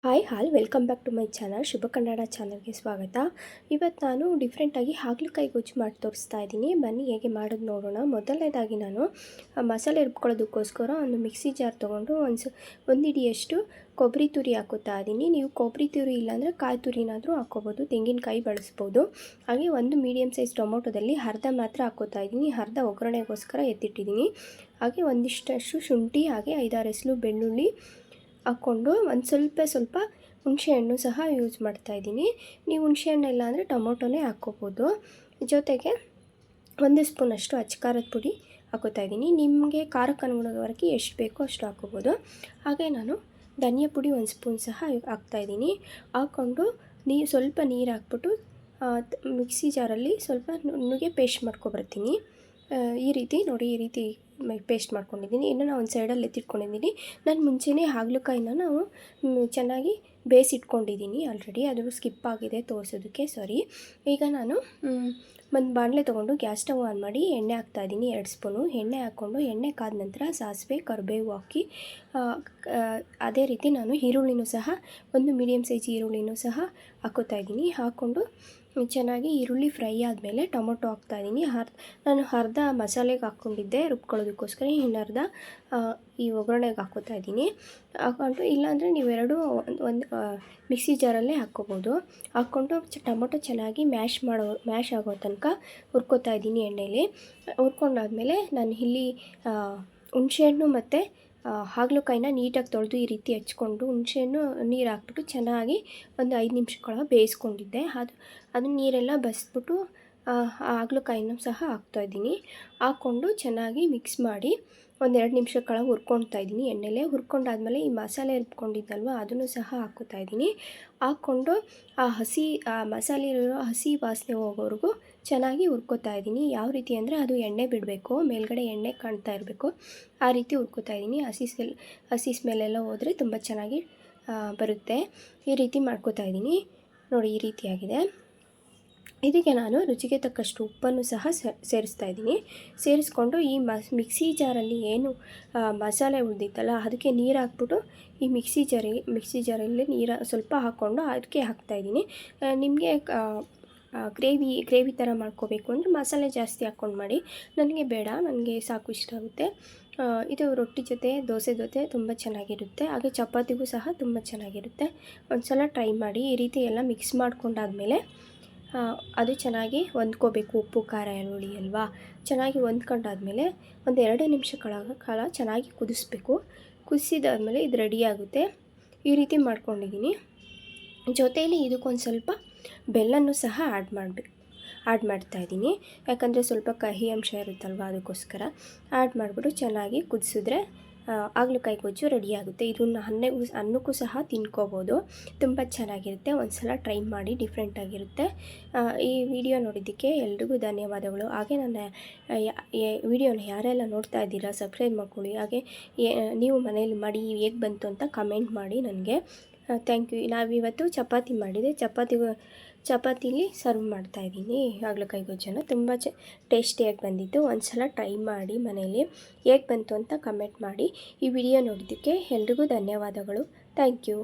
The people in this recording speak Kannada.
Hi welcome back to my channel Shubha Kannada ಚಾನಲ್ಗೆ ಸ್ವಾಗತ. ಇವತ್ತು ನಾನು ಡಿಫ್ರೆಂಟಾಗಿ ಹಾಗಲಕಾಯಿ ಗೊಜ್ಜು ಮಾಡಿ ತೋರಿಸ್ತಾ ಇದ್ದೀನಿ. ಬನ್ನಿ ಹೇಗೆ ಮಾಡೋದು ನೋಡೋಣ. ಮೊದಲನೇದಾಗಿ ನಾನು ಮಸಾಲೆ ರುಬ್ಕೊಳ್ಳೋದಕ್ಕೋಸ್ಕರ ಒಂದು ಮಿಕ್ಸಿ ಜಾರ್ ತೊಗೊಂಡು ಒಂದು ಹಿಡಿಯಷ್ಟು ಕೊಬ್ಬರಿ ತುರಿ ಹಾಕೋತಾ ಇದ್ದೀನಿ. ನೀವು ಕೊಬ್ಬರಿ ತುರಿ ಇಲ್ಲಾಂದರೆ ಕಾಯಿ ತುರಿನಾದರೂ ಹಾಕ್ಕೋಬೋದು, ತೆಂಗಿನಕಾಯಿ ಬಳಸ್ಬೋದು. ಹಾಗೆ ಒಂದು ಮೀಡಿಯಮ್ ಸೈಜ್ ಟೊಮೊಟೊದಲ್ಲಿ ಅರ್ಧ ಮಾತ್ರ ಹಾಕೋತಾ ಇದ್ದೀನಿ, ಅರ್ಧ ಒಗ್ಗರಣೆಗೋಸ್ಕರ ಎತ್ತಿಟ್ಟಿದ್ದೀನಿ. ಹಾಗೆ ಒಂದಿಷ್ಟಷ್ಟು ಶುಂಠಿ, ಹಾಗೆ 5-6 ಎಸಳು ಬೆಳ್ಳುಳ್ಳಿ ಹಾಕ್ಕೊಂಡು ಒಂದು ಸ್ವಲ್ಪ ಹುಣಸೆಹಣ್ಣು ಸಹ ಯೂಸ್ ಮಾಡ್ತಾಯಿದ್ದೀನಿ. ನೀವು ಹುಣಸೆಹಣ್ಣು ಇಲ್ಲ ಅಂದರೆ ಟೊಮೊಟೊನೇ ಹಾಕ್ಕೋಬೋದು. ಜೊತೆಗೆ 1 ಸ್ಪೂನಷ್ಟು ಅಚ್ಚ ಪುಡಿ ಹಾಕೋತಾ ಇದ್ದೀನಿ. ನಿಮಗೆ ಖಾರಕ್ಕೆ ಅನುಗುಣವಾಗಿ ಎಷ್ಟು ಬೇಕೋ ಅಷ್ಟು ಹಾಕ್ಕೋಬೋದು. ಹಾಗೆ ನಾನು ಧನಿಯಾ ಪುಡಿ 1 ಸ್ಪೂನ್ ಸಹ ಹಾಕ್ತಾಯಿದ್ದೀನಿ. ಹಾಕ್ಕೊಂಡು ಸ್ವಲ್ಪ ನೀರು ಹಾಕ್ಬಿಟ್ಟು ಮಿಕ್ಸಿ ಜಾರಲ್ಲಿ ಸ್ವಲ್ಪ ನುಣ್ಣಗೆ ಪೇಸ್ಟ್ ಮಾಡ್ಕೊಬರ್ತೀನಿ. ಈ ರೀತಿ ನೋಡಿ, ಈ ರೀತಿ ಪೇಸ್ಟ್ ಮಾಡ್ಕೊಂಡಿದ್ದೀನಿ. ಇನ್ನು ನಾನು ಒಂದು ಸೈಡಲ್ಲಿ ಎತ್ತಿಟ್ಕೊಂಡಿದ್ದೀನಿ. ನಾನು ಮುಂಚೆನೇ ಹಾಗಲಕಾಯಿನ ನಾವು ಚೆನ್ನಾಗಿ ಬೇಯಿಸಿಟ್ಕೊಂಡಿದ್ದೀನಿ ಆಲ್ರೆಡಿ. ಅದು ಸ್ಕಿಪ್ ಆಗಿದೆ ತೋರಿಸೋದಕ್ಕೆ, ಸಾರಿ. ಈಗ ನಾನು ಒಂದು ಬಾಣಲೆ ತೊಗೊಂಡು ಗ್ಯಾಸ್ ಸ್ಟವ್ ಆನ್ ಮಾಡಿ ಎಣ್ಣೆ ಹಾಕ್ತಾಯಿದ್ದೀನಿ. 2 ಸ್ಪೂನು ಎಣ್ಣೆ ಹಾಕ್ಕೊಂಡು ಎಣ್ಣೆ ಕಾದ ನಂತರ ಸಾಸಿವೆ, ಕರಿಬೇವು ಹಾಕಿ ಅದೇ ರೀತಿ ನಾನು ಈರುಳ್ಳಿನೂ ಸಹ ಒಂದು ಮೀಡಿಯಮ್ ಸೈಜ್ ಈರುಳ್ಳಿನೂ ಸಹ ಹಾಕೋತಾ ಇದ್ದೀನಿ. ಹಾಕ್ಕೊಂಡು ಚೆನ್ನಾಗಿ ಈರುಳ್ಳಿ ಫ್ರೈ ಆದಮೇಲೆ ಟೊಮೊಟೊ ಹಾಕ್ತಾಯಿದ್ದೀನಿ. ನಾನು ಅರ್ಧ ಮಸಾಲೆಗೆ ಹಾಕ್ಕೊಂಡಿದ್ದೆ ರುಬ್ಕೊಳ್ಳೋದಕ್ಕೋಸ್ಕರ, ಇನ್ನರ್ಧ ಈ ಒಗ್ಗರಣೆಗೆ ಹಾಕ್ಕೋತಾ ಇದ್ದೀನಿ. ಹಾಕ್ಕೊಂಡು ಇಲ್ಲಾಂದರೆ ನೀವೆರಡು ಒಂದು ಮಿಕ್ಸಿ ಜಾರಲ್ಲೇ ಹಾಕ್ಕೋಬೋದು. ಹಾಕ್ಕೊಂಡು ಟೊಮೊಟೊ ಚೆನ್ನಾಗಿ ಮ್ಯಾಶ್ ಆಗೋ ತನಕ ಹುರ್ಕೋತಾ ಇದ್ದೀನಿ ಎಣ್ಣೆಯಲ್ಲಿ. ಹುರ್ಕೊಂಡಾದ್ಮೇಲೆ ನಾನು ಇಲ್ಲಿ ಹುಣಸೆಹಣ್ಣು ಮತ್ತು ಹಾಗಲಕಾಯಿನ ನೀಟಾಗಿ ತೊಳೆದು ಈ ರೀತಿ ಹೆಚ್ಕೊಂಡು ಹುಣಸೆಹಣ್ಣು ನೀರು ಹಾಕ್ಬಿಟ್ಟು ಚೆನ್ನಾಗಿ ಒಂದು 5 ನಿಮಿಷಗಳ ಬೇಯಿಸ್ಕೊಂಡಿದ್ದೆ. ಅದು ನೀರೆಲ್ಲ ಬಸಿದ್ಬಿಟ್ಟು ಹಾಗಲಕಾಯಿನೂ ಸಹ ಹಾಕ್ತಾಯಿದ್ದೀನಿ. ಹಾಕ್ಕೊಂಡು ಚೆನ್ನಾಗಿ ಮಿಕ್ಸ್ ಮಾಡಿ ಒಂದು 2 ನಿಮಿಷಗಳ ಹುರ್ಕೊಳ್ತಾ ಇದ್ದೀನಿ ಎಣ್ಣೆಲೆ. ಹುರ್ಕೊಂಡಾದ್ಮೇಲೆ ಈ ಮಸಾಲೆ ರುಬ್ಕೊಂಡಿದ್ದಲ್ವ ಅದನ್ನು ಸಹ ಹಾಕ್ಕೋತಾ ಇದ್ದೀನಿ. ಹಾಕ್ಕೊಂಡು ಮಸಾಲೆ ಇರೋ ಹಸಿ ವಾಸನೆ ಹೋಗೋವರೆಗೂ ಚೆನ್ನಾಗಿ ಹುರ್ಕೋತಾ ಇದ್ದೀನಿ. ಯಾವ ರೀತಿ ಅಂದರೆ ಅದು ಎಣ್ಣೆ ಬಿಡಬೇಕು, ಮೇಲ್ಗಡೆ ಎಣ್ಣೆ ಕಾಣ್ತಾ ಇರಬೇಕು, ಆ ರೀತಿ ಹುರ್ಕೋತಾ ಇದ್ದೀನಿ. ಹಸಿ ಸ್ಮೆಲ್ಲೆಲ್ಲ ಹೋದರೆ ತುಂಬ ಚೆನ್ನಾಗಿ ಬರುತ್ತೆ. ಈ ರೀತಿ ಮಾಡ್ಕೋತಾ ಇದ್ದೀನಿ ನೋಡಿ, ಈ ರೀತಿಯಾಗಿದೆ. ಇದಕ್ಕೆ ನಾನು ರುಚಿಗೆ ತಕ್ಕಷ್ಟು ಉಪ್ಪನ್ನು ಸಹ ಸೇರಿಸ್ತಾ ಇದ್ದೀನಿ. ಸೇರಿಸ್ಕೊಂಡು ಈ ಮಿಕ್ಸಿ ಜಾರಲ್ಲಿ ಏನು ಮಸಾಲೆ ಉಳಿದಿತ್ತಲ್ಲ ಅದಕ್ಕೆ ನೀರು ಹಾಕ್ಬಿಟ್ಟು ಈ ಮಿಕ್ಸಿ ಜಾರಲ್ಲಿ ನೀರು ಸ್ವಲ್ಪ ಹಾಕ್ಕೊಂಡು ಅದಕ್ಕೆ ಹಾಕ್ತಾಯಿದ್ದೀನಿ. ನಿಮಗೆ ಗ್ರೇವಿ ಥರ ಮಾಡ್ಕೋಬೇಕು ಅಂದರೆ ಮಸಾಲೆ ಜಾಸ್ತಿ ಹಾಕ್ಕೊಂಡು ಮಾಡಿ. ನನಗೆ ಬೇಡ, ನನಗೆ ಸಾಕು ಇಷ್ಟ ಆಗುತ್ತೆ. ಇದು ರೊಟ್ಟಿ ಜೊತೆ, ದೋಸೆ ಜೊತೆ ತುಂಬ ಚೆನ್ನಾಗಿರುತ್ತೆ. ಹಾಗೆ ಚಪಾತಿಗೂ ಸಹ ತುಂಬ ಚೆನ್ನಾಗಿರುತ್ತೆ. ಒಂದು ಸಲ ಟ್ರೈ ಮಾಡಿ. ಈ ರೀತಿ ಎಲ್ಲ ಮಿಕ್ಸ್ ಮಾಡ್ಕೊಂಡಾದ್ಮೇಲೆ ಅದು ಚೆನ್ನಾಗಿ ಹೊಂದ್ಕೋಬೇಕು. ಉಪ್ಪು, ಖಾರ, ಈರುಳ್ಳಿ ಅಲ್ವಾ, ಚೆನ್ನಾಗಿ ಹೊಂದ್ಕೊಂಡಾದ್ಮೇಲೆ ಒಂದು 2 ನಿಮಿಷಗಳ ಕಾಲ ಚೆನ್ನಾಗಿ ಕುದಿಸ್ಬೇಕು. ಕುದಿಸಿದಾದ್ಮೇಲೆ ಇದು ರೆಡಿಯಾಗುತ್ತೆ. ಈ ರೀತಿ ಮಾಡ್ಕೊಂಡಿದ್ದೀನಿ. ಜೊತೆಯಲ್ಲಿ ಇದಕ್ಕೊಂದು ಸ್ವಲ್ಪ ಬೆಲ್ಲನೂ ಸಹ ಆ್ಯಡ್ ಮಾಡ್ತಾಯಿದ್ದೀನಿ. ಯಾಕಂದರೆ ಸ್ವಲ್ಪ ಕಹಿ ಅಂಶ ಇರುತ್ತಲ್ವ, ಅದಕ್ಕೋಸ್ಕರ ಆ್ಯಡ್ ಮಾಡಿಬಿಟ್ಟು ಚೆನ್ನಾಗಿ ಕುದಿಸಿದ್ರೆ ಹಾಗಲಕಾಯಿ ಗೊಜ್ಜು ರೆಡಿಯಾಗುತ್ತೆ. ಇದನ್ನು ಅನ್ನಕ್ಕೂ ಸಹ ತಿನ್ಕೋಬೋದು, ತುಂಬ ಚೆನ್ನಾಗಿರುತ್ತೆ. ಒಂದು ಸಲ ಟ್ರೈ ಮಾಡಿ, ಡಿಫ್ರೆಂಟಾಗಿರುತ್ತೆ. ಈ ವಿಡಿಯೋ ನೋಡಿದ್ದಕ್ಕೆ ಎಲ್ರಿಗೂ ಧನ್ಯವಾದಗಳು. ಹಾಗೆ ನನ್ನ ವಿಡಿಯೋನ ಯಾರೆಲ್ಲ ನೋಡ್ತಾ ಇದ್ದೀರಾ ಸಬ್ಸ್ಕ್ರೈಬ್ ಮಾಡ್ಕೊಳ್ಳಿ. ಹಾಗೆ ನೀವು ಮನೇಲಿ ಮಾಡಿ ಹೇಗೆ ಬಂತು ಅಂತ ಕಮೆಂಟ್ ಮಾಡಿ ನನಗೆ. Thank you. ನಾವಿವತ್ತು ಚಪಾತಿ ಮಾಡಿದೆ, ಚಪಾತಿಲಿ ಸರ್ವ್ ಮಾಡ್ತಾಯಿದ್ದೀನಿ ಹಾಗಲಕಾಯಿ ಗೊಜ್ಜನ್ನು. ತುಂಬ ಟೇಸ್ಟಿಯಾಗಿ ಬಂದಿತ್ತು. ಒಂದು ಸಲ ಟ್ರೈ ಮಾಡಿ ಮನೇಲಿ, ಹೇಗೆ ಬಂತು ಅಂತ ಕಮೆಂಟ್ ಮಾಡಿ. ಈ ವಿಡಿಯೋ ನೋಡಿದ್ದಕ್ಕೆ ಎಲ್ರಿಗೂ ಧನ್ಯವಾದಗಳು. Thank you.